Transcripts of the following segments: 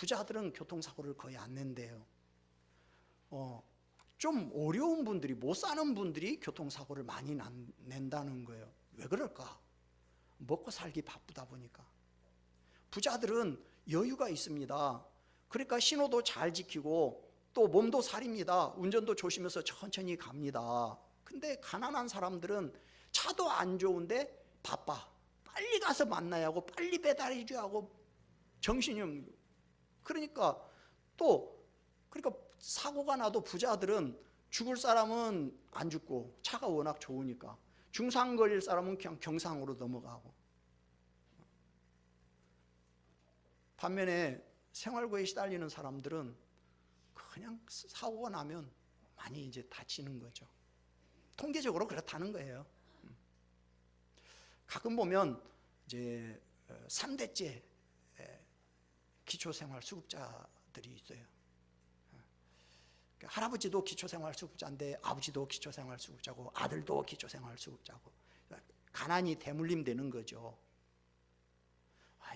부자들은 교통사고를 거의 안 낸대요. 좀 어려운 분들이, 못 사는 분들이 교통사고를 많이 낸다는 거예요. 왜 그럴까? 먹고 살기 바쁘다 보니까. 부자들은 여유가 있습니다. 그러니까 신호도 잘 지키고 또 몸도 살입니다. 운전도 조심해서 천천히 갑니다. 근데 가난한 사람들은 차도 안 좋은데 바빠. 빨리 가서 만나야 하고 빨리 배달해줘야 하고 정신이 없는 거예요. 그러니까 사고가 나도 부자들은 죽을 사람은 안 죽고 차가 워낙 좋으니까, 중상 걸릴 사람은 그냥 경상으로 넘어가고. 반면에 생활고에 시달리는 사람들은 그냥 사고가 나면 많이 이제 다치는 거죠. 통계적으로 그렇다는 거예요. 가끔 보면 이제 3대째 기초생활수급자들이 있어요. 할아버지도 기초생활수급자인데 아버지도 기초생활수급자고 아들도 기초생활수급자고, 가난이 대물림되는 거죠.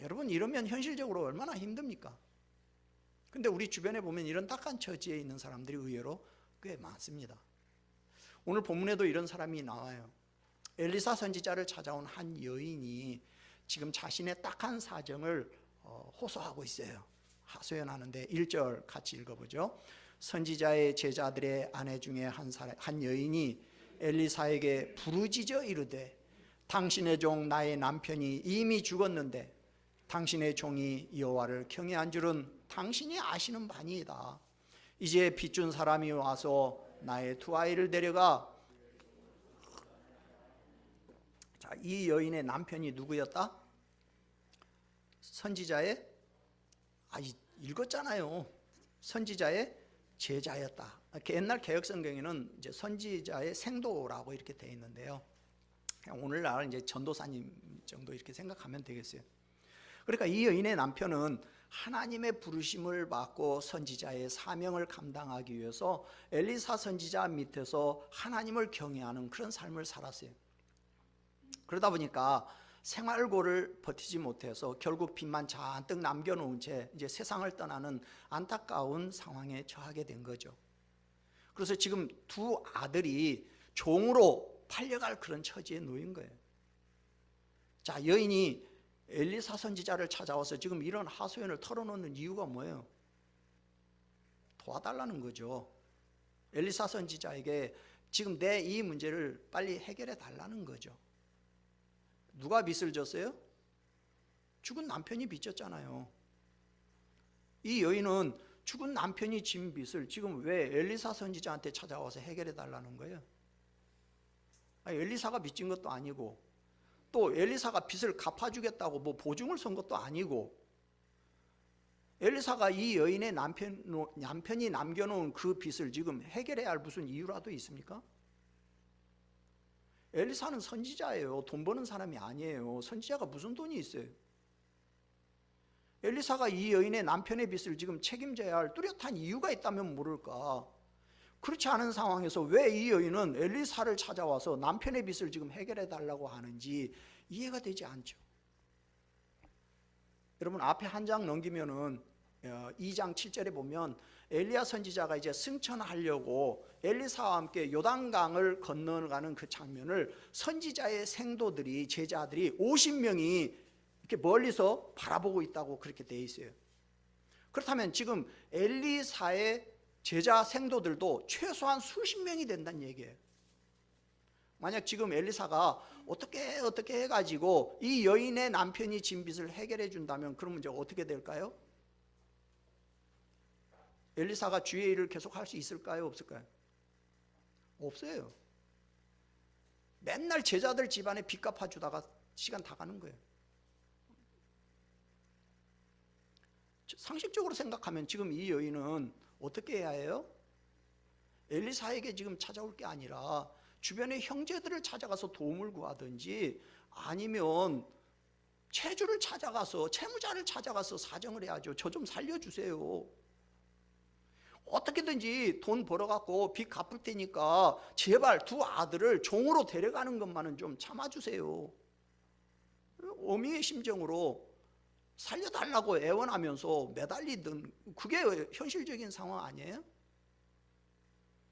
여러분, 이러면 현실적으로 얼마나 힘듭니까? 근데 우리 주변에 보면 이런 딱한 처지에 있는 사람들이 의외로 꽤 많습니다. 오늘 본문에도 이런 사람이 나와요. 엘리사 선지자를 찾아온 한 여인이 지금 자신의 딱한 사정을 호소하고 있어요. 하소연하는데 1절 같이 읽어보죠. 선지자의 제자들의 아내 중에 한 여인이 엘리사에게 부르짖어 이르되, 당신의 종 나의 남편이 이미 죽었는데 당신의 종이 여호와를 경외한 줄은 당신이 아시는 바니이다. 이제 빚준 사람이 와서 나의 두 아이를 데려가. 자, 이 여인의 남편이 누구였다? 선지자의, 읽었잖아요. 선지자의 제자였다. 옛날 개혁성경에는 이제 선지자의 생도라고 이렇게 되어 있는데요. 그냥 오늘날 이제 전도사님 정도 이렇게 생각하면 되겠어요. 그러니까 이 여인의 남편은 하나님의 부르심을 받고 선지자의 사명을 감당하기 위해서 엘리사 선지자 밑에서 하나님을 경외하는 그런 삶을 살았어요. 그러다 보니까 생활고를 버티지 못해서 결국 빚만 잔뜩 남겨놓은 채 이제 세상을 떠나는 안타까운 상황에 처하게 된 거죠. 그래서 지금 두 아들이 종으로 팔려갈 그런 처지에 놓인 거예요. 자, 여인이 엘리사 선지자를 찾아와서 지금 이런 하소연을 털어놓는 이유가 뭐예요? 도와달라는 거죠. 엘리사 선지자에게 지금 내 이 문제를 빨리 해결해 달라는 거죠. 누가 빚을 졌어요? 죽은 남편이 빚졌잖아요. 이 여인은 죽은 남편이 진 빚을 지금 왜 엘리사 선지자한테 찾아와서 해결해 달라는 거예요? 엘리사가 빚진 것도 아니고 또 엘리사가 빚을 갚아주겠다고 뭐 보증을 선 것도 아니고, 엘리사가 이 여인의 남편이 남겨놓은 그 빚을 지금 해결해야 할 무슨 이유라도 있습니까? 엘리사는 선지자예요. 돈 버는 사람이 아니에요. 선지자가 무슨 돈이 있어요? 엘리사가 이 여인의 남편의 빚을 지금 책임져야 할 뚜렷한 이유가 있다면 모를까? 그렇지 않은 상황에서 왜 이 여인은 엘리사를 찾아와서 남편의 빚을 지금 해결해 달라고 하는지 이해가 되지 않죠. 여러분, 앞에 한 장 넘기면은 2장 7절에 보면 엘리야 선지자가 이제 승천하려고 엘리사와 함께 요단강을 건너가는 그 장면을 선지자의 생도들이, 제자들이 50명이 이렇게 멀리서 바라보고 있다고 그렇게 돼 있어요. 그렇다면 지금 엘리사의 제자 생도들도 최소한 수십 명이 된다는 얘기예요. 만약 지금 엘리사가 어떻게 해가지고 이 여인의 남편이 진 빚을 해결해 준다면 그러면 이제 어떻게 될까요? 엘리사가 주의 일을 계속 할 수 있을까요? 없을까요? 없어요. 맨날 제자들 집안에 빚 갚아주다가 시간 다 가는 거예요. 상식적으로 생각하면 지금 이 여인은 어떻게 해야 해요? 엘리사에게 지금 찾아올 게 아니라 주변의 형제들을 찾아가서 도움을 구하든지, 아니면 채주를 찾아가서, 채무자를 찾아가서 사정을 해야죠. 저 좀 살려주세요. 어떻게든지 돈 벌어갖고 빚 갚을 테니까 제발 두 아들을 종으로 데려가는 것만은 좀 참아주세요. 어미의 심정으로 살려달라고 애원하면서 매달리던, 그게 현실적인 상황 아니에요?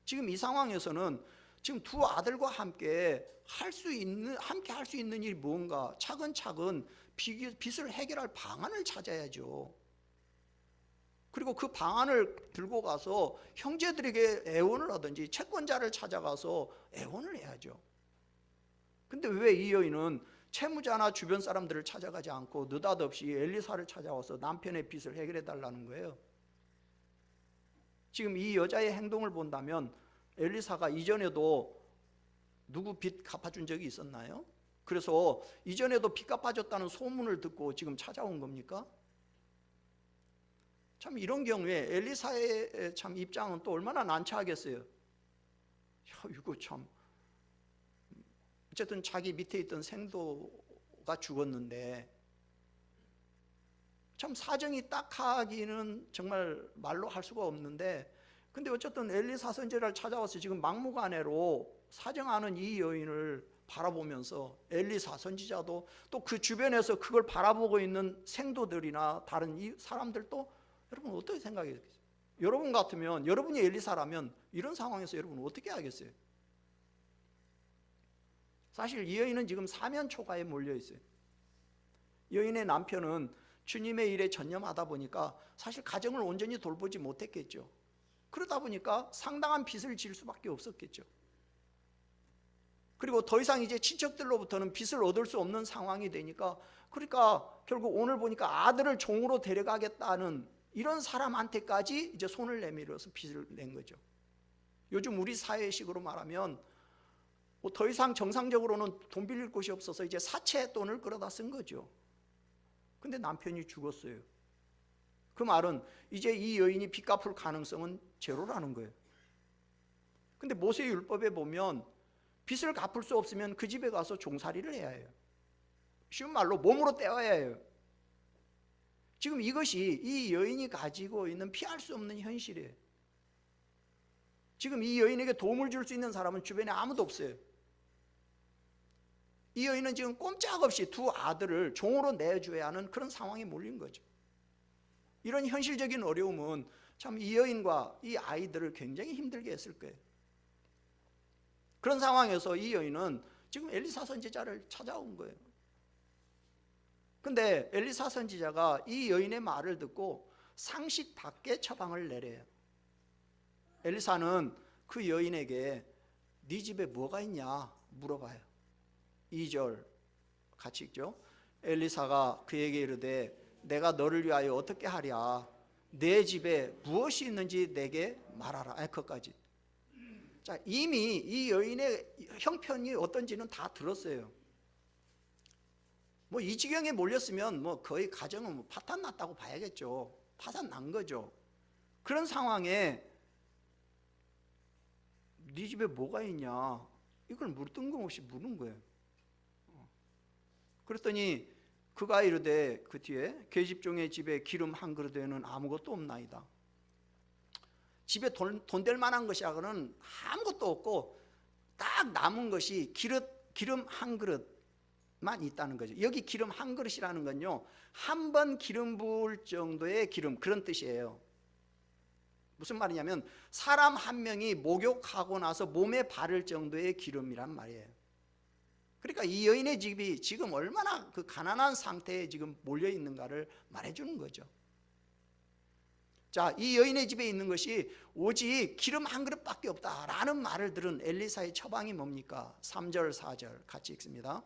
지금 이 상황에서는 지금 두 아들과 함께 할 수 있는 일이 뭔가, 차근차근 빚을 해결할 방안을 찾아야죠. 그리고 그 방안을 들고 가서 형제들에게 애원을 하든지 채권자를 찾아가서 애원을 해야죠. 근데 왜 이 여인은 채무자나 주변 사람들을 찾아가지 않고 느닷없이 엘리사를 찾아와서 남편의 빚을 해결해 달라는 거예요? 지금 이 여자의 행동을 본다면 엘리사가 이전에도 누구 빚 갚아준 적이 있었나요? 그래서 이전에도 빚 갚아줬다는 소문을 듣고 지금 찾아온 겁니까? 참 이런 경우에 엘리사의 참 입장은 또 얼마나 난처하겠어요. 이거 참, 어쨌든 자기 밑에 있던 생도가 죽었는데 참 사정이 딱하기는 정말 말로 할 수가 없는데, 근데 어쨌든 엘리사 선지자를 찾아와서 지금 막무가내로 사정하는 이 여인을 바라보면서 엘리사 선지자도 또 그 주변에서 그걸 바라보고 있는 생도들이나 다른 이 사람들도, 여러분 어떻게 생각하겠어요? 여러분 같으면, 여러분이 엘리사라면 이런 상황에서 여러분 어떻게 하겠어요? 사실 이 여인은 지금 사면초가에 몰려 있어요. 여인의 남편은 주님의 일에 전념하다 보니까 사실 가정을 온전히 돌보지 못했겠죠. 그러다 보니까 상당한 빚을 질 수밖에 없었겠죠. 그리고 더 이상 이제 친척들로부터는 빚을 얻을 수 없는 상황이 되니까, 그러니까 결국 오늘 보니까 아들을 종으로 데려가겠다는 이런 사람한테까지 이제 손을 내밀어서 빚을 낸 거죠. 요즘 우리 사회식으로 말하면 뭐 더 이상 정상적으로는 돈 빌릴 곳이 없어서 이제 사채 돈을 끌어다 쓴 거죠. 근데 남편이 죽었어요. 그 말은 이제 이 여인이 빚 갚을 가능성은 제로라는 거예요. 근데 모세 율법에 보면 빚을 갚을 수 없으면 그 집에 가서 종살이를 해야 해요. 쉬운 말로 몸으로 떼어야 해요. 지금 이것이 이 여인이 가지고 있는 피할 수 없는 현실이에요. 지금 이 여인에게 도움을 줄 수 있는 사람은 주변에 아무도 없어요. 이 여인은 지금 꼼짝없이 두 아들을 종으로 내줘야 하는 그런 상황에 몰린 거죠. 이런 현실적인 어려움은 참 이 여인과 이 아이들을 굉장히 힘들게 했을 거예요. 그런 상황에서 이 여인은 지금 엘리사 선지자를 찾아온 거예요. 근데 엘리사 선지자가 이 여인의 말을 듣고 상식 밖의 처방을 내려요. 엘리사는 그 여인에게 네 집에 뭐가 있냐 물어봐요. 2절 같이 읽죠. 엘리사가 그에게 이르되 내가 너를 위하여 어떻게 하랴, 내 집에 무엇이 있는지 내게 말하라. 그것까지. 자, 이미 이 여인의 형편이 어떤지는 다 들었어요. 뭐 이 지경에 몰렸으면 뭐 거의 가정은 뭐 파탄 났다고 봐야겠죠. 파산 난 거죠. 그런 상황에 네 집에 뭐가 있냐, 이걸 뜬금없이 묻는 거예요. 그랬더니 그가 이르되 그 뒤에 계집종의 집에 기름 한 그릇에는 아무것도 없나이다. 집에 돈 될 만한 것이라고는 아무것도 없고 딱 남은 것이 기름 한 그릇만 있다는 거죠. 여기 기름 한 그릇이라는 건요, 한 번 기름 부을 정도의 기름, 그런 뜻이에요. 무슨 말이냐면 사람 한 명이 목욕하고 나서 몸에 바를 정도의 기름이란 말이에요. 그러니까 이 여인의 집이 지금 얼마나 그 가난한 상태에 지금 몰려 있는가를 말해주는 거죠. 자, 이 여인의 집에 있는 것이 오직 기름 한 그릇밖에 없다라는 말을 들은 엘리사의 처방이 뭡니까? 3절 4절 같이 읽습니다.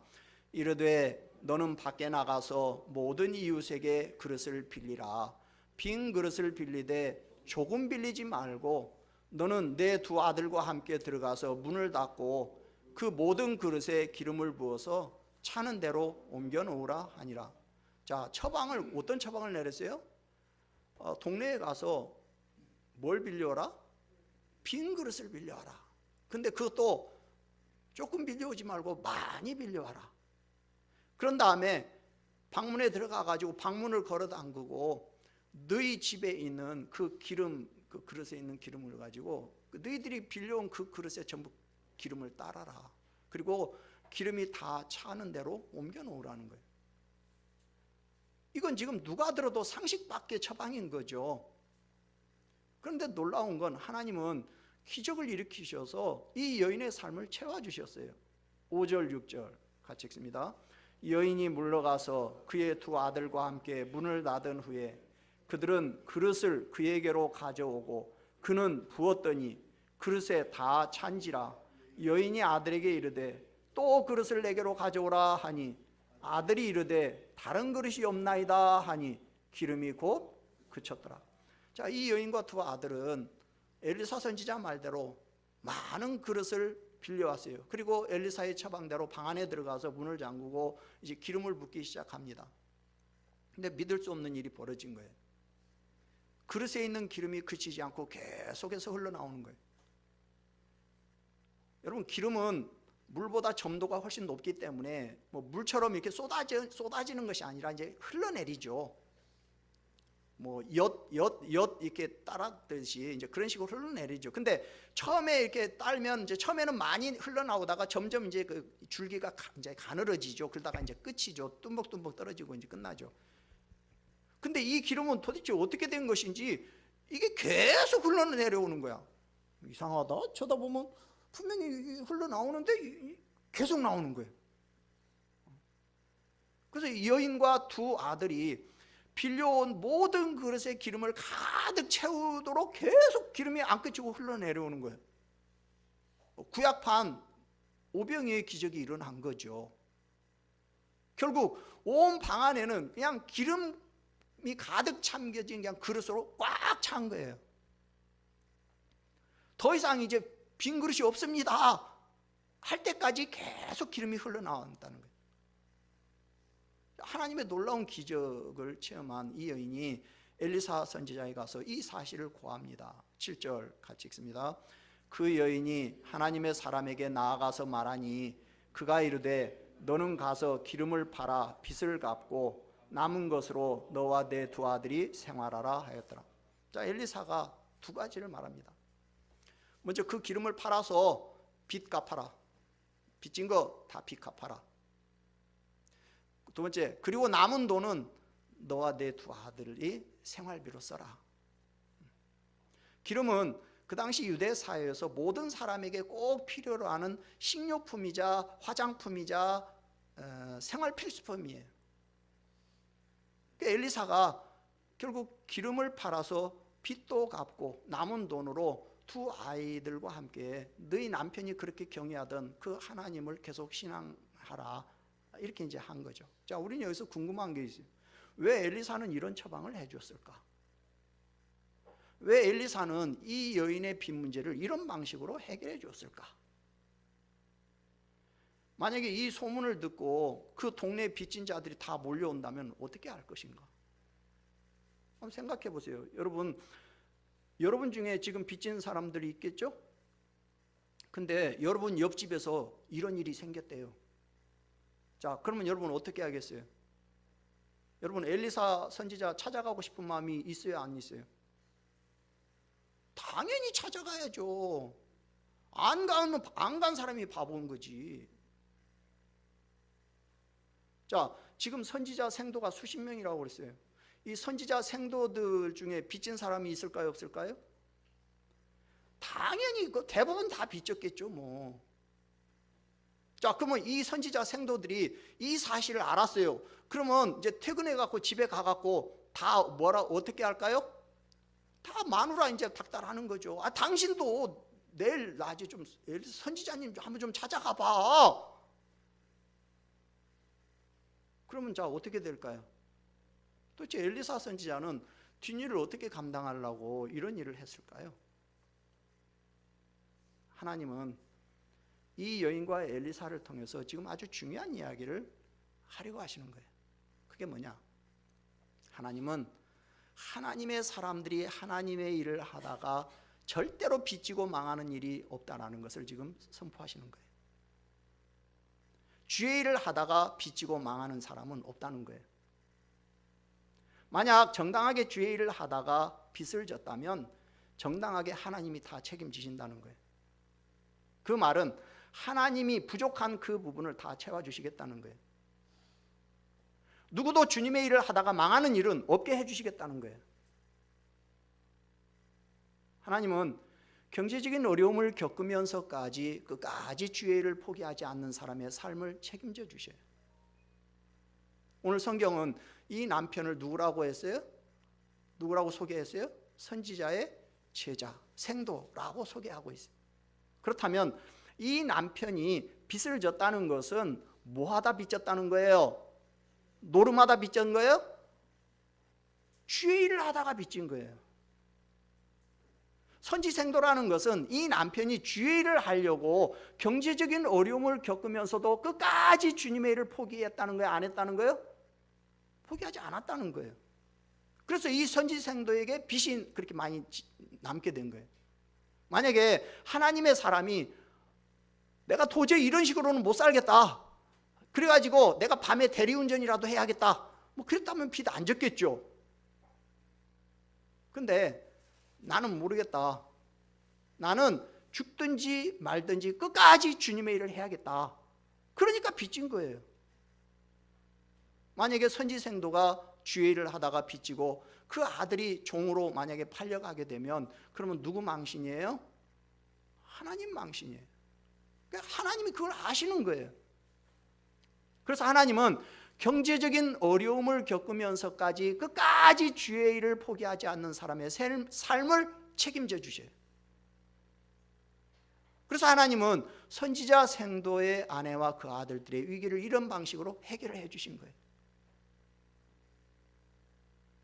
이르되 너는 밖에 나가서 모든 이웃에게 그릇을 빌리라. 빈 그릇을 빌리되 조금 빌리지 말고 너는 내 두 아들과 함께 들어가서 문을 닫고 그 모든 그릇에 기름을 부어서 차는 대로 옮겨 놓으라 하니라. 자, 처방을, 어떤 처방을 내렸어요? 동네에 가서 뭘 빌려오라? 빈 그릇을 빌려와라. 근데 그것도 조금 빌려오지 말고 많이 빌려와라. 그런 다음에 방문에 들어가 가지고 방문을 걸어 담그고 너희 집에 있는 그 기름, 그 그릇에 있는 기름을 가지고 너희들이 빌려온 그 그릇에 전부 기름을 따라라. 그리고 기름이 다 차는 대로 옮겨 놓으라는 거예요. 이건 지금 누가 들어도 상식 밖의 처방인 거죠. 그런데 놀라운 건 하나님은 기적을 일으키셔서 이 여인의 삶을 채워주셨어요. 5절 6절 같이 읽습니다. 여인이 물러가서 그의 두 아들과 함께 문을 닫은 후에 그들은 그릇을 그에게로 가져오고 그는 부었더니 그릇에 다 찬지라. 여인이 아들에게 이르되 또 그릇을 내게로 가져오라 하니 아들이 이르되 다른 그릇이 없나이다 하니 기름이 곧 그쳤더라. 자, 이 여인과 두 아들은 엘리사 선지자 말대로 많은 그릇을 빌려왔어요. 그리고 엘리사의 처방대로 방 안에 들어가서 문을 잠그고 이제 기름을 붓기 시작합니다. 근데 믿을 수 없는 일이 벌어진 거예요. 그릇에 있는 기름이 그치지 않고 계속해서 흘러나오는 거예요. 여러분, 기름은 물보다 점도가 훨씬 높기 때문에 뭐 물처럼 이렇게 쏟아지는 것이 아니라 이제 흘러내리죠. 뭐 엿 이렇게 따랐듯이 이제 그런 식으로 흘러내리죠. 근데 처음에 이렇게 따면 이제 처음에는 많이 흘러나오다가 점점 이제 그 줄기가 이제 가늘어지죠. 그러다가 이제 끝이죠. 뚜벅뚜벅 떨어지고 이제 끝나죠. 근데 이 기름은 도대체 어떻게 된 것인지 이게 계속 흘러내려오는 거야. 이상하다. 쳐다보면 분명히 흘러나오는데 계속 나오는 거예요. 그래서 여인과 두 아들이 빌려온 모든 그릇에 기름을 가득 채우도록 계속 기름이 안 그치고 흘러내려오는 거예요. 구약판 오병이의 기적이 일어난 거죠. 결국 온 방 안에는 그냥 기름이 가득 참겨진 그냥 그릇으로 꽉 찬 거예요. 더 이상 이제 빈 그릇이 없습니다 할 때까지 계속 기름이 흘러나온다는 거예요. 하나님의 놀라운 기적을 체험한 이 여인이 엘리사 선지자에 가서 이 사실을 고합니다. 7절 같이 읽습니다. 그 여인이 하나님의 사람에게 나아가서 말하니 그가 이르되 너는 가서 기름을 팔아 빚을 갚고 남은 것으로 너와 내 두 아들이 생활하라 하였더라. 자, 엘리사가 두 가지를 말합니다. 먼저 그 기름을 팔아서 빚 갚아라. 빚진 거 다 빚 갚아라. 두 번째, 그리고 남은 돈은 너와 내 두 아들이 생활비로 써라. 기름은 그 당시 유대 사회에서 모든 사람에게 꼭 필요로 하는 식료품이자 화장품이자 생활 필수품이에요. 엘리사가 결국 기름을 팔아서 빚도 갚고 남은 돈으로 두 아이들과 함께 너희 남편이 그렇게 경외하던 그 하나님을 계속 신앙하라, 이렇게 이제 한 거죠. 자, 우리는 여기서 궁금한 게 있어요. 왜 엘리사는 이런 처방을 해줬을까? 왜 엘리사는 이 여인의 빚 문제를 이런 방식으로 해결해 줬을까? 만약에 이 소문을 듣고 그 동네 빚진 자들이 다 몰려온다면 어떻게 할 것인가? 한번 생각해 보세요. 여러분 중에 지금 빚진 사람들이 있겠죠? 근데 여러분 옆집에서 이런 일이 생겼대요. 자, 그러면 여러분 어떻게 하겠어요? 여러분 엘리사 선지자 찾아가고 싶은 마음이 있어요, 안 있어요? 당연히 찾아가야죠. 안 간 사람이 바보인 거지. 자, 지금 선지자 생도가 수십 명이라고 그랬어요. 이 선지자 생도들 중에 빚진 사람이 있을까요, 없을까요? 당연히 대부분 다 빚졌겠죠, 뭐. 자, 그러면 이 선지자 생도들이 이 사실을 알았어요. 그러면 이제 퇴근해 갖고 집에 가 갖고 다 어떻게 할까요? 다 마누라 이제 닥달하는 거죠. 아, 당신도 내일 낮에 좀 선지자님 한번 좀 찾아가 봐. 그러면 자, 어떻게 될까요? 도대체 엘리사 선지자는 뒷일을 어떻게 감당하려고 이런 일을 했을까요? 하나님은 이 여인과 엘리사를 통해서 지금 아주 중요한 이야기를 하려고 하시는 거예요. 그게 뭐냐? 하나님은 하나님의 사람들이 하나님의 일을 하다가 절대로 빚지고 망하는 일이 없다라는 것을 지금 선포하시는 거예요. 주의 일을 하다가 빚지고 망하는 사람은 없다는 거예요. 만약 정당하게 주의 일을 하다가 빚을 졌다면 정당하게 하나님이 다 책임지신다는 거예요. 그 말은 하나님이 부족한 그 부분을 다 채워주시겠다는 거예요. 누구도 주님의 일을 하다가 망하는 일은 없게 해주시겠다는 거예요. 하나님은 경제적인 어려움을 겪으면서까지 끝까지 주의 일을 포기하지 않는 사람의 삶을 책임져 주셔요. 오늘 성경은 이 남편을 누구라고 했어요? 누구라고 소개했어요? 선지자의 제자, 생도라고 소개하고 있어요. 그렇다면 이 남편이 빚을 졌다는 것은 뭐하다 빚졌다는 거예요? 노름하다 빚진 거예요? 주의 일을 하다가 빚진 거예요. 선지생도라는 것은 이 남편이 주의 일을 하려고 경제적인 어려움을 겪으면서도 끝까지 주님의 일을 포기했다는 거예요? 안 했다는 거예요? 포기하지 않았다는 거예요. 그래서 이 선지생도에게 빚이 그렇게 많이 남게 된 거예요. 만약에 하나님의 사람이 내가 도저히 이런 식으로는 못 살겠다, 그래가지고 내가 밤에 대리운전이라도 해야겠다, 뭐 그랬다면 빚 안 졌겠죠. 근데 나는 모르겠다, 나는 죽든지 말든지 끝까지 주님의 일을 해야겠다, 그러니까 빚진 거예요. 만약에 선지생도가 주의 일을 하다가 빚지고 그 아들이 종으로 만약에 팔려가게 되면 그러면 누구 망신이에요? 하나님 망신이에요. 그러니까 하나님이 그걸 아시는 거예요. 그래서 하나님은 경제적인 어려움을 겪으면서까지 끝까지 주의 일을 포기하지 않는 사람의 삶을 책임져 주셔요. 그래서 하나님은 선지자 생도의 아내와 그 아들들의 위기를 이런 방식으로 해결해 주신 거예요.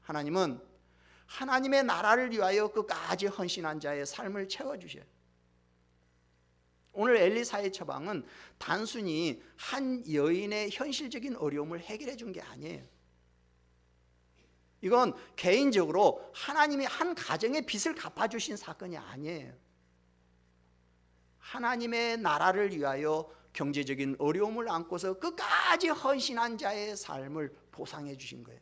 하나님은 하나님의 나라를 위하여 끝까지 헌신한 자의 삶을 채워주셔요. 오늘 엘리사의 처방은 단순히 한 여인의 현실적인 어려움을 해결해 준 게 아니에요. 이건 개인적으로 하나님이 한 가정의 빚을 갚아주신 사건이 아니에요. 하나님의 나라를 위하여 경제적인 어려움을 안고서 끝까지 헌신한 자의 삶을 보상해 주신 거예요.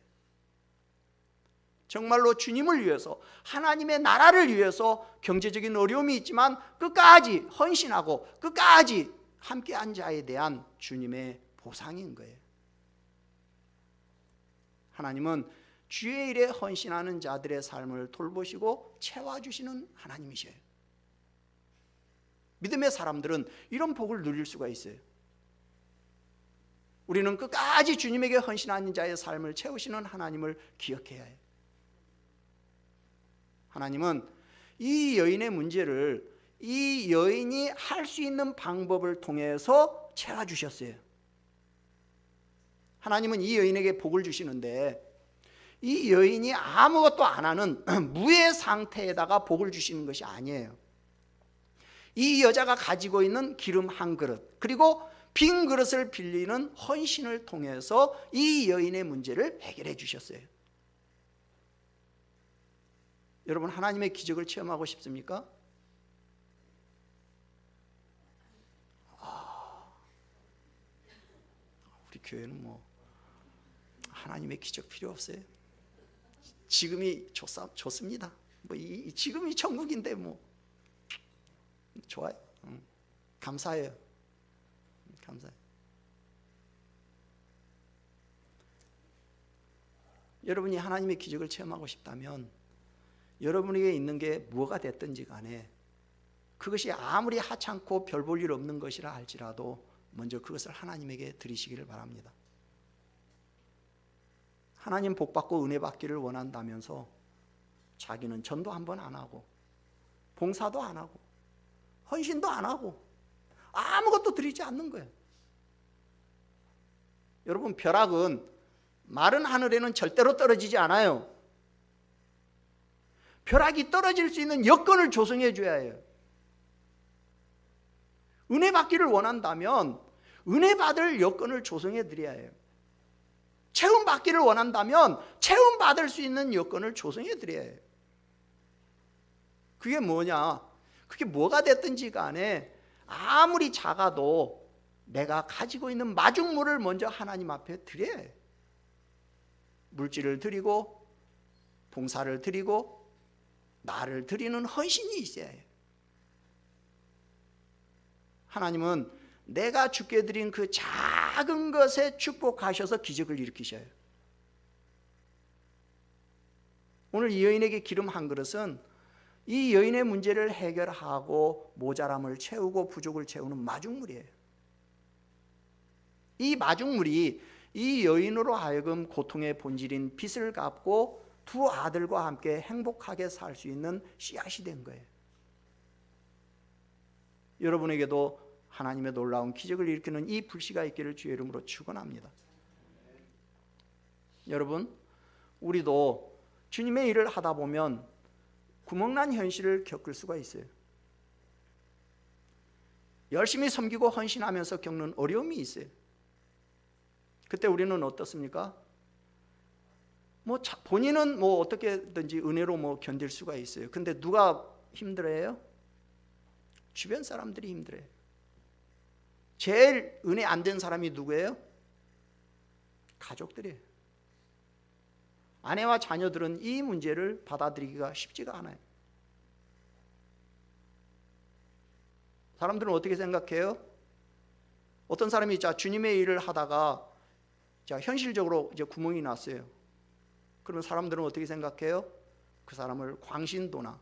정말로 주님을 위해서, 하나님의 나라를 위해서 경제적인 어려움이 있지만 끝까지 헌신하고 끝까지 함께한 자에 대한 주님의 보상인 거예요. 하나님은 주의 일에 헌신하는 자들의 삶을 돌보시고 채워주시는 하나님이셔요. 믿음의 사람들은 이런 복을 누릴 수가 있어요. 우리는 끝까지 주님에게 헌신하는 자의 삶을 채우시는 하나님을 기억해야 해요. 하나님은 이 여인의 문제를 이 여인이 할 수 있는 방법을 통해서 채워주셨어요. 하나님은 이 여인에게 복을 주시는데 이 여인이 아무것도 안 하는 무의 상태에다가 복을 주시는 것이 아니에요. 이 여자가 가지고 있는 기름 한 그릇, 그리고 빈 그릇을 빌리는 헌신을 통해서 이 여인의 문제를 해결해 주셨어요. 여러분, 하나님의 기적을 체험하고 싶습니까? 우리 교회는 뭐 하나님의 기적 필요 없어요. 지금이 좋습니다. 뭐 지금이 천국인데 뭐 좋아요. 감사해요. 감사해요. 여러분이 하나님의 기적을 체험하고 싶다면 여러분에게 있는 게 뭐가 됐든지 간에 그것이 아무리 하찮고 별 볼 일 없는 것이라 할지라도 먼저 그것을 하나님에게 드리시기를 바랍니다. 하나님 복 받고 은혜 받기를 원한다면서 자기는 전도 한 번 안 하고 봉사도 안 하고 헌신도 안 하고 아무것도 드리지 않는 거예요. 여러분, 벼락은 마른 하늘에는 절대로 떨어지지 않아요. 벼락이 떨어질 수 있는 여건을 조성해 줘야 해요. 은혜 받기를 원한다면 은혜 받을 여건을 조성해 드려야 해요. 체험 받기를 원한다면 체험 받을 수 있는 여건을 조성해 드려야 해요. 그게 뭐냐? 그게 뭐가 됐든지 간에 아무리 작아도 내가 가지고 있는 마중물을 먼저 하나님 앞에 드려야 해요. 물질을 드리고 봉사를 드리고 나를 드리는 헌신이 있어야 해요. 하나님은 내가 주께 드린 그 작은 것에 축복하셔서 기적을 일으키셔요. 오늘 이 여인에게 기름 한 그릇은 이 여인의 문제를 해결하고 모자람을 채우고 부족을 채우는 마중물이에요. 이 마중물이 이 여인으로 하여금 고통의 본질인 빚을 갚고 두 아들과 함께 행복하게 살 수 있는 씨앗이 된 거예요. 여러분에게도 하나님의 놀라운 기적을 일으키는 이 불씨가 있기를 주의 이름으로 축원합니다. 여러분, 우리도 주님의 일을 하다 보면 구멍난 현실을 겪을 수가 있어요. 열심히 섬기고 헌신하면서 겪는 어려움이 있어요. 그때 우리는 어떻습니까? 본인은 어떻게든지 은혜로 견딜 수가 있어요. 근데 누가 힘들어해요? 주변 사람들이 힘들어요. 제일 은혜 안 된 사람이 누구예요? 가족들이에요. 아내와 자녀들은 이 문제를 받아들이기가 쉽지가 않아요. 사람들은 어떻게 생각해요? 어떤 사람이 주님의 일을 하다가 현실적으로 이제 구멍이 났어요. 그러면 사람들은 어떻게 생각해요? 그 사람을 광신도나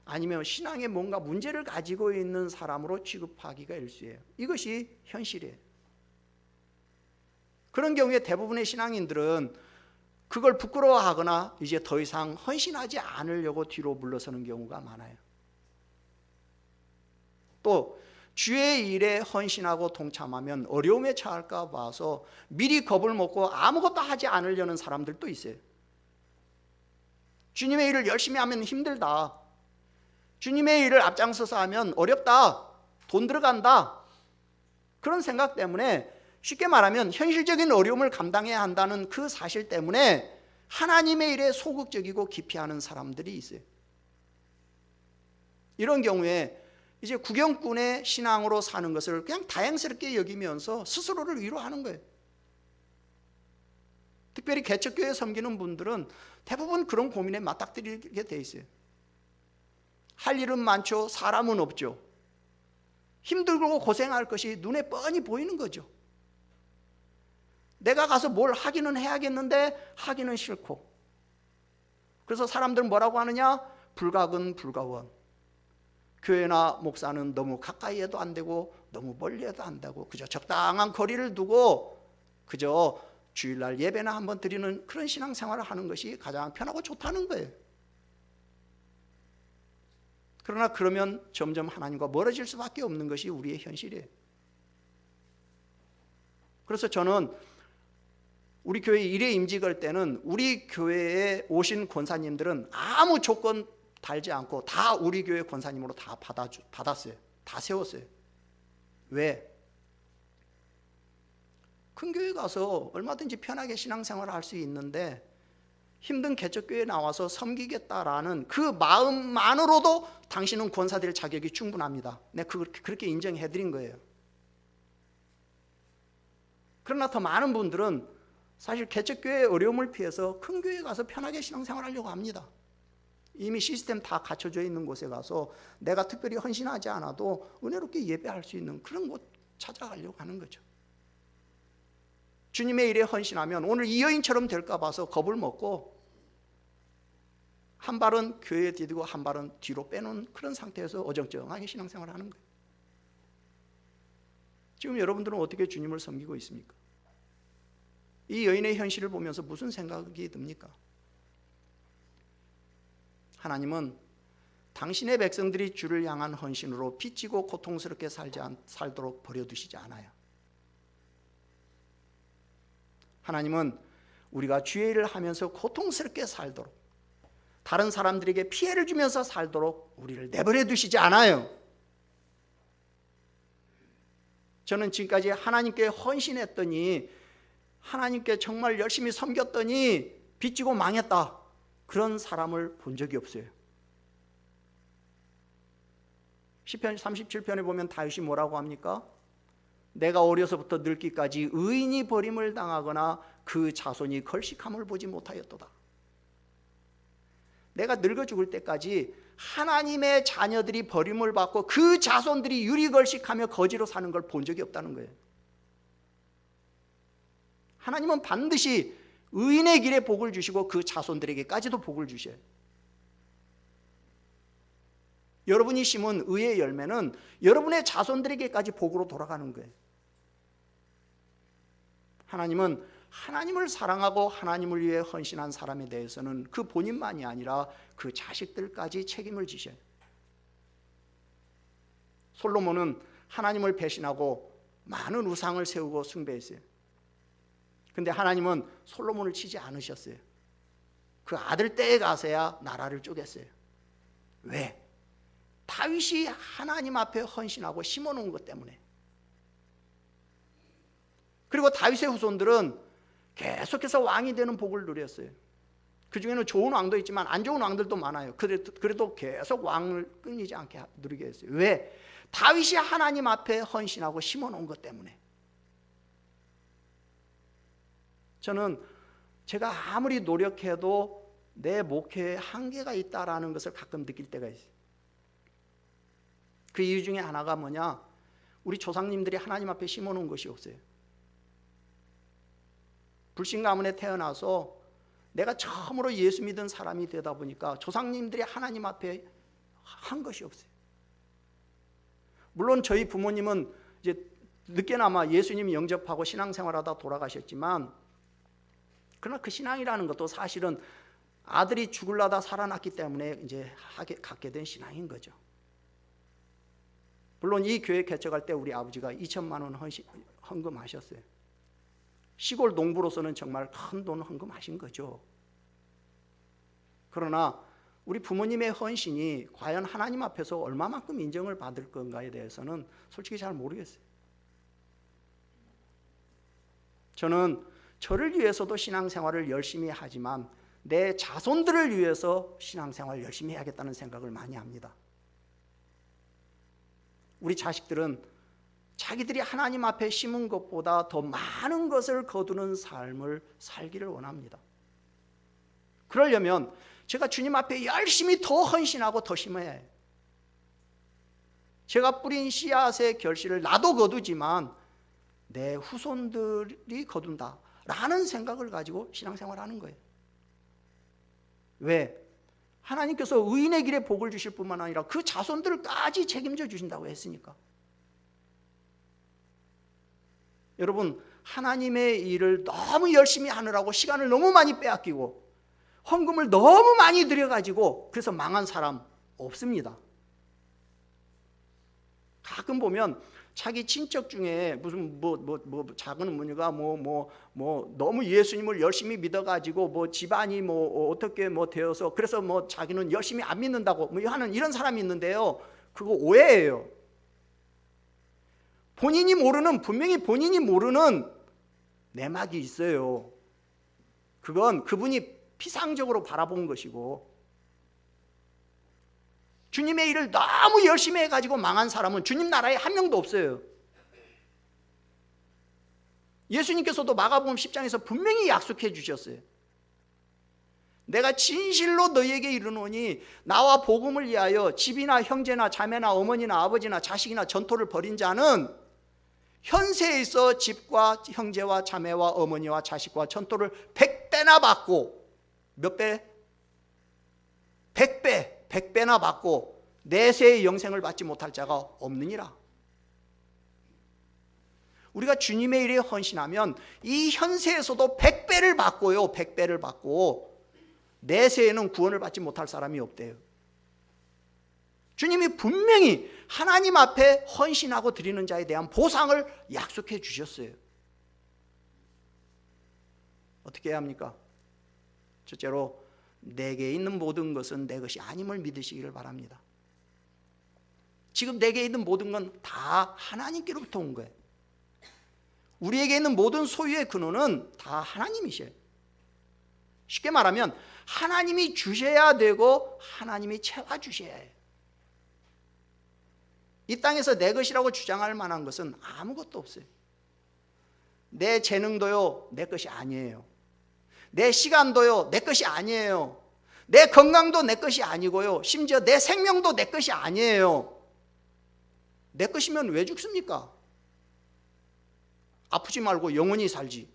아니면 신앙에 뭔가 문제를 가지고 있는 사람으로 취급하기가 일쑤예요. 이것이 현실이에요. 그런 경우에 대부분의 신앙인들은 그걸 부끄러워하거나 이제 더 이상 헌신하지 않으려고 뒤로 물러서는 경우가 많아요. 또 주의 일에 헌신하고 동참하면 어려움에 처할까 봐서 미리 겁을 먹고 아무것도 하지 않으려는 사람들도 있어요. 주님의 일을 열심히 하면 힘들다. 주님의 일을 앞장서서 하면 어렵다. 돈 들어간다. 그런 생각 때문에 쉽게 말하면 현실적인 어려움을 감당해야 한다는 그 사실 때문에 하나님의 일에 소극적이고 기피하는 사람들이 있어요. 이런 경우에 이제 구경꾼의 신앙으로 사는 것을 그냥 다행스럽게 여기면서 스스로를 위로하는 거예요. 특별히 개척교회 섬기는 분들은 대부분 그런 고민에 맞닥뜨리게 돼 있어요. 할 일은 많죠. 사람은 없죠. 힘들고 고생할 것이 눈에 뻔히 보이는 거죠. 내가 가서 뭘 하기는 해야겠는데 하기는 싫고. 그래서 사람들은 뭐라고 하느냐? 불가근 불가원. 교회나 목사는 너무 가까이 해도 안 되고 너무 멀리 해도 안 되고 그저 적당한 거리를 두고 그저 주일날 예배나 한번 드리는 그런 신앙생활을 하는 것이 가장 편하고 좋다는 거예요. 그러나 그러면 점점 하나님과 멀어질 수밖에 없는 것이 우리의 현실이에요. 그래서 저는 우리 교회 일에 임직할 때는 우리 교회에 오신 권사님들은 아무 조건 달지 않고 다 우리 교회 권사님으로 다 받았어요. 다 세웠어요. 왜? 큰 교회 가서 얼마든지 편하게 신앙생활을 할 수 있는데 힘든 개척교회에 나와서 섬기겠다라는 그 마음만으로도 당신은 권사 될 자격이 충분합니다. 내가 그렇게 인정해드린 거예요. 그러나 더 많은 분들은 사실 개척교회의 어려움을 피해서 큰 교회에 가서 편하게 신앙생활을 하려고 합니다. 이미 시스템 다 갖춰져 있는 곳에 가서 내가 특별히 헌신하지 않아도 은혜롭게 예배할 수 있는 그런 곳 찾아가려고 하는 거죠. 주님의 일에 헌신하면 오늘 이 여인처럼 될까 봐서 겁을 먹고 한 발은 교회에 디디고 한 발은 뒤로 빼놓은 그런 상태에서 어정쩡하게 신앙생활을 하는 거예요. 지금 여러분들은 어떻게 주님을 섬기고 있습니까? 이 여인의 현실을 보면서 무슨 생각이 듭니까? 하나님은 당신의 백성들이 주를 향한 헌신으로 빚지고 고통스럽게 살도록 버려두시지 않아요. 하나님은 우리가 주의 일을 하면서 고통스럽게 살도록 다른 사람들에게 피해를 주면서 살도록 우리를 내버려 두시지 않아요. 저는 지금까지 하나님께 헌신했더니 하나님께 정말 열심히 섬겼더니 빚지고 망했다. 그런 사람을 본 적이 없어요. 시편 37편에 보면 다윗이 뭐라고 합니까? 내가 어려서부터 늙기까지 의인이 버림을 당하거나 그 자손이 걸식함을 보지 못하였도다. 내가 늙어 죽을 때까지 하나님의 자녀들이 버림을 받고 그 자손들이 유리걸식하며 거지로 사는 걸 본 적이 없다는 거예요. 하나님은 반드시 의인의 길에 복을 주시고 그 자손들에게까지도 복을 주셔요. 여러분이 심은 의의 열매는 여러분의 자손들에게까지 복으로 돌아가는 거예요. 하나님은 하나님을 사랑하고 하나님을 위해 헌신한 사람에 대해서는 그 본인만이 아니라 그 자식들까지 책임을 지셔요. 솔로몬은 하나님을 배신하고 많은 우상을 세우고 숭배했어요. 근데 하나님은 솔로몬을 치지 않으셨어요. 그 아들 때에 가서야 나라를 쪼갰어요. 왜? 다윗이 하나님 앞에 헌신하고 심어놓은 것 때문에. 그리고 다윗의 후손들은 계속해서 왕이 되는 복을 누렸어요. 그 중에는 좋은 왕도 있지만 안 좋은 왕들도 많아요. 그래도 계속 왕을 끊이지 않게 누리게 했어요. 왜? 다윗이 하나님 앞에 헌신하고 심어놓은 것 때문에. 저는 제가 아무리 노력해도 내 목회에 한계가 있다라는 것을 가끔 느낄 때가 있어요. 그 이유 중에 하나가 뭐냐? 우리 조상님들이 하나님 앞에 심어놓은 것이 없어요. 불신 가문에 태어나서 내가 처음으로 예수 믿은 사람이 되다 보니까 조상님들이 하나님 앞에 한 것이 없어요. 물론 저희 부모님은 이제 늦게나마 예수님 영접하고 신앙생활하다 돌아가셨지만, 그러나 그 신앙이라는 것도 사실은 아들이 죽을라다 살아났기 때문에 이제 갖게 된 신앙인 거죠. 물론 이 교회 개척할 때 우리 아버지가 2천만 원 헌금하셨어요. 시골 농부로서는 정말 큰 돈 헌금하신 거죠. 그러나 우리 부모님의 헌신이 과연 하나님 앞에서 얼마만큼 인정을 받을 건가에 대해서는 솔직히 잘 모르겠어요. 저는 저를 위해서도 신앙생활을 열심히 하지만 내 자손들을 위해서 신앙생활을 열심히 해야겠다는 생각을 많이 합니다. 우리 자식들은 자기들이 하나님 앞에 심은 것보다 더 많은 것을 거두는 삶을 살기를 원합니다. 그러려면 제가 주님 앞에 열심히 더 헌신하고 더 심어야 해요. 제가 뿌린 씨앗의 결실을 나도 거두지만 내 후손들이 거둔다라는 생각을 가지고 신앙생활하는 거예요. 왜? 하나님께서 의인의 길에 복을 주실 뿐만 아니라 그 자손들까지 책임져 주신다고 했으니까. 여러분, 하나님의 일을 너무 열심히 하느라고 시간을 너무 많이 빼앗기고 헌금을 너무 많이 들여가지고 그래서 망한 사람 없습니다. 가끔 보면 자기 친척 중에 무슨 작은 어머니가 너무 예수님을 열심히 믿어가지고 집안이 어떻게 되어서 그래서 자기는 열심히 안 믿는다고 하는 이런 사람이 있는데요. 그거 오해예요. 분명히 본인이 모르는 내막이 있어요. 그건 그분이 피상적으로 바라본 것이고, 주님의 일을 너무 열심히 해가지고 망한 사람은 주님 나라에 한 명도 없어요. 예수님께서도 마가복음 10장에서 분명히 약속해 주셨어요. 내가 진실로 너희에게 이르노니 나와 복음을 위하여 집이나 형제나 자매나 어머니나 아버지나 자식이나 전토를 벌인 자는 현세에 있어 집과 형제와 자매와 어머니와 자식과 전토를 100배나 받고, 몇 배? 100배나 받고 내세의 영생을 받지 못할 자가 없느니라. 우리가 주님의 일에 헌신하면 이 현세에서도 100배를 받고요. 100배를 받고 내세에는 구원을 받지 못할 사람이 없대요. 주님이 분명히 하나님 앞에 헌신하고 드리는 자에 대한 보상을 약속해 주셨어요. 어떻게 해야 합니까? 첫째로 내게 있는 모든 것은 내 것이 아님을 믿으시기를 바랍니다. 지금 내게 있는 모든 건 다 하나님께로부터 온 거예요. 우리에게 있는 모든 소유의 근원은 다 하나님이셔요. 쉽게 말하면 하나님이 주셔야 되고 하나님이 채워주셔야 해요. 이 땅에서 내 것이라고 주장할 만한 것은 아무것도 없어요. 내 재능도요, 내 것이 아니에요. 내 시간도요, 내 것이 아니에요. 내 건강도 내 것이 아니고요. 심지어 내 생명도 내 것이 아니에요. 내 것이면 왜 죽습니까? 아프지 말고 영원히 살지.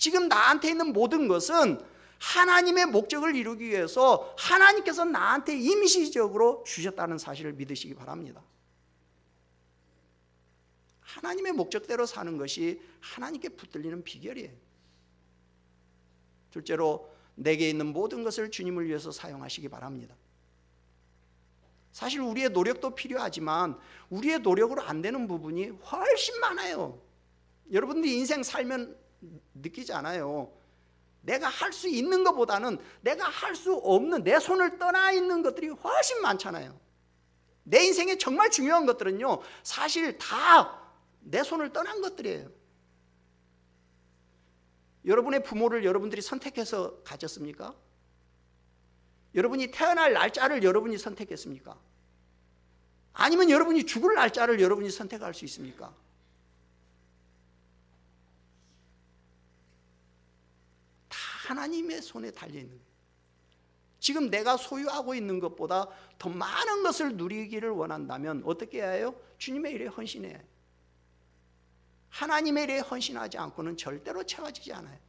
지금 나한테 있는 모든 것은 하나님의 목적을 이루기 위해서 하나님께서 나한테 임시적으로 주셨다는 사실을 믿으시기 바랍니다. 하나님의 목적대로 사는 것이 하나님께 붙들리는 비결이에요. 둘째로 내게 있는 모든 것을 주님을 위해서 사용하시기 바랍니다. 사실 우리의 노력도 필요하지만 우리의 노력으로 안 되는 부분이 훨씬 많아요. 여러분들이 인생 살면 느끼지 않아요? 내가 할 수 있는 것보다는 내가 할 수 없는, 내 손을 떠나 있는 것들이 훨씬 많잖아요. 내 인생에 정말 중요한 것들은요, 사실 다 내 손을 떠난 것들이에요. 여러분의 부모를 여러분들이 선택해서 가졌습니까? 여러분이 태어날 날짜를 여러분이 선택했습니까? 아니면 여러분이 죽을 날짜를 여러분이 선택할 수 있습니까? 다 하나님의 손에 달려있는 거예요. 지금 내가 소유하고 있는 것보다 더 많은 것을 누리기를 원한다면 어떻게 해야 해요? 주님의 일에 헌신해야 해요. 하나님의 일에 헌신하지 않고는 절대로 채워지지 않아요.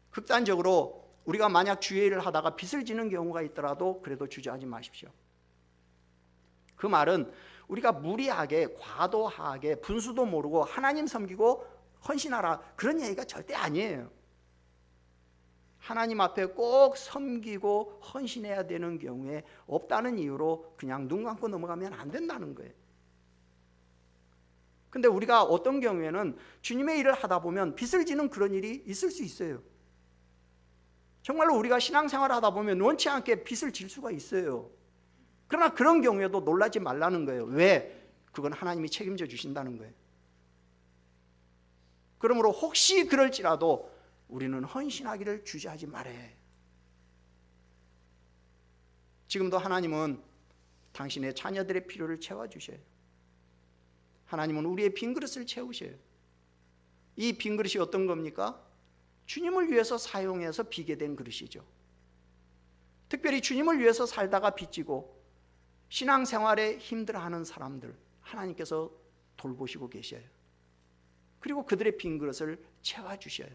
극단적으로 우리가 만약 주의 일을 하다가 빚을 지는 경우가 있더라도 그래도 주저하지 마십시오. 그 말은 우리가 무리하게 과도하게 분수도 모르고 하나님 섬기고 헌신하라, 그런 얘기가 절대 아니에요. 하나님 앞에 꼭 섬기고 헌신해야 되는 경우에 없다는 이유로 그냥 눈 감고 넘어가면 안 된다는 거예요. 근데 우리가 어떤 경우에는 주님의 일을 하다 보면 빚을 지는 그런 일이 있을 수 있어요. 정말로 우리가 신앙생활을 하다 보면 원치 않게 빚을 질 수가 있어요. 그러나 그런 경우에도 놀라지 말라는 거예요. 왜? 그건 하나님이 책임져 주신다는 거예요. 그러므로 혹시 그럴지라도 우리는 헌신하기를 주저하지 말아요. 지금도 하나님은 당신의 자녀들의 필요를 채워주셔요. 하나님은 우리의 빈 그릇을 채우셔요. 이 빈 그릇이 어떤 겁니까? 주님을 위해서 사용해서 비게 된 그릇이죠. 특별히 주님을 위해서 살다가 빚지고 신앙생활에 힘들어하는 사람들, 하나님께서 돌보시고 계셔요. 그리고 그들의 빈 그릇을 채워주셔요.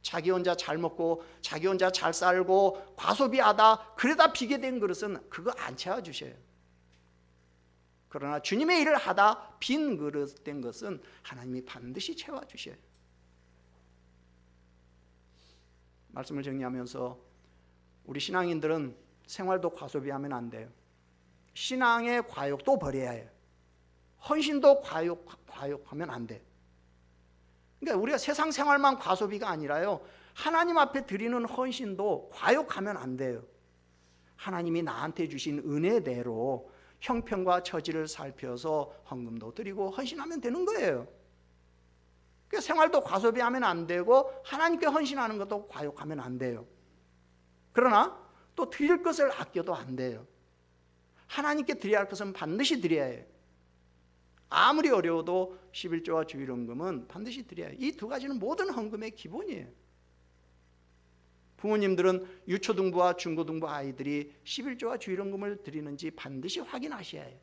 자기 혼자 잘 먹고 자기 혼자 잘 살고 과소비하다 그러다 비게 된 그릇은 그거 안 채워주셔요. 그러나 주님의 일을 하다 빈 그릇 된 것은 하나님이 반드시 채워주셔요. 말씀을 정리하면서 우리 신앙인들은 생활도 과소비하면 안 돼요. 신앙의 과욕도 버려야 해요. 헌신도 과욕하면 안 돼요. 그러니까 우리가 세상 생활만 과소비가 아니라요, 하나님 앞에 드리는 헌신도 과욕하면 안 돼요. 하나님이 나한테 주신 은혜대로 형편과 처지를 살펴서 헌금도 드리고 헌신하면 되는 거예요. 그러니까 생활도 과소비하면 안 되고 하나님께 헌신하는 것도 과욕하면 안 돼요. 그러나 또 드릴 것을 아껴도 안 돼요. 하나님께 드려야 할 것은 반드시 드려야 해요. 아무리 어려워도 11조와 주일헌금은 반드시 드려야 해요. 이 두 가지는 모든 헌금의 기본이에요. 부모님들은 유초등부와 중고등부 아이들이 11조와 주일헌금을 드리는지 반드시 확인하셔야 해요.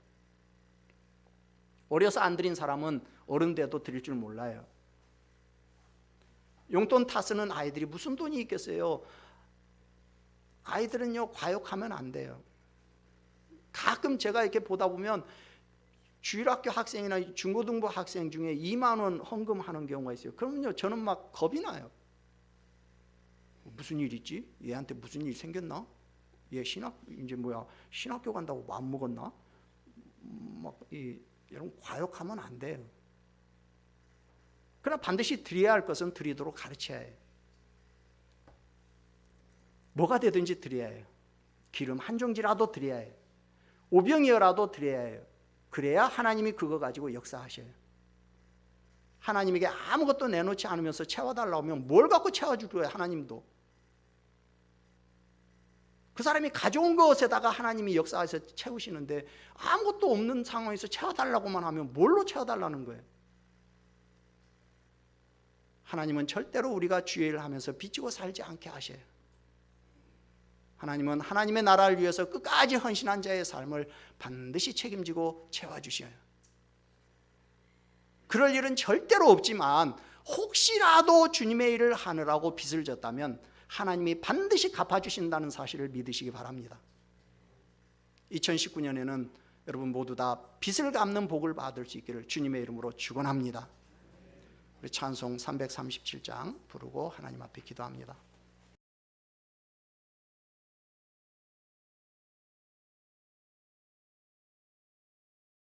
어려서 안 드린 사람은 어른 돼도 드릴 줄 몰라요. 용돈 타 쓰는 아이들이 무슨 돈이 있겠어요? 아이들은요, 과욕하면 안 돼요. 가끔 제가 이렇게 보다 보면 주일학교 학생이나 중고등부 학생 중에 2만 원 헌금하는 경우가 있어요. 그러면요, 저는 막 겁이 나요. 무슨 일 있지? 얘한테 무슨 일 생겼나? 얘 신학교 간다고 마음 먹었나? 여러분, 과욕하면 안 돼요. 그러나 반드시 드려야 할 것은 드리도록 가르쳐야 해요. 뭐가 되든지 드려야 해요. 기름 한 종지라도 드려야 해요. 오병이어라도 드려야 해요. 그래야 하나님이 그거 가지고 역사하셔요. 하나님에게 아무것도 내놓지 않으면서 채워달라고 하면 뭘 갖고 채워줄 거예요? 하나님도. 그 사람이 가져온 것에다가 하나님이 역사해서 채우시는데 아무것도 없는 상황에서 채워달라고만 하면 뭘로 채워달라는 거예요? 하나님은 절대로 우리가 주의 일을 하면서 빚지고 살지 않게 하셔요. 하나님은 하나님의 나라를 위해서 끝까지 헌신한 자의 삶을 반드시 책임지고 채워주셔요. 그럴 일은 절대로 없지만 혹시라도 주님의 일을 하느라고 빚을 졌다면 하나님이 반드시 갚아주신다는 사실을 믿으시기 바랍니다. 2019년에는 여러분 모두 다 빚을 갚는 복을 받을 수 있기를 주님의 이름으로 축원합니다. 우리 찬송 337장 부르고 하나님 앞에 기도합니다.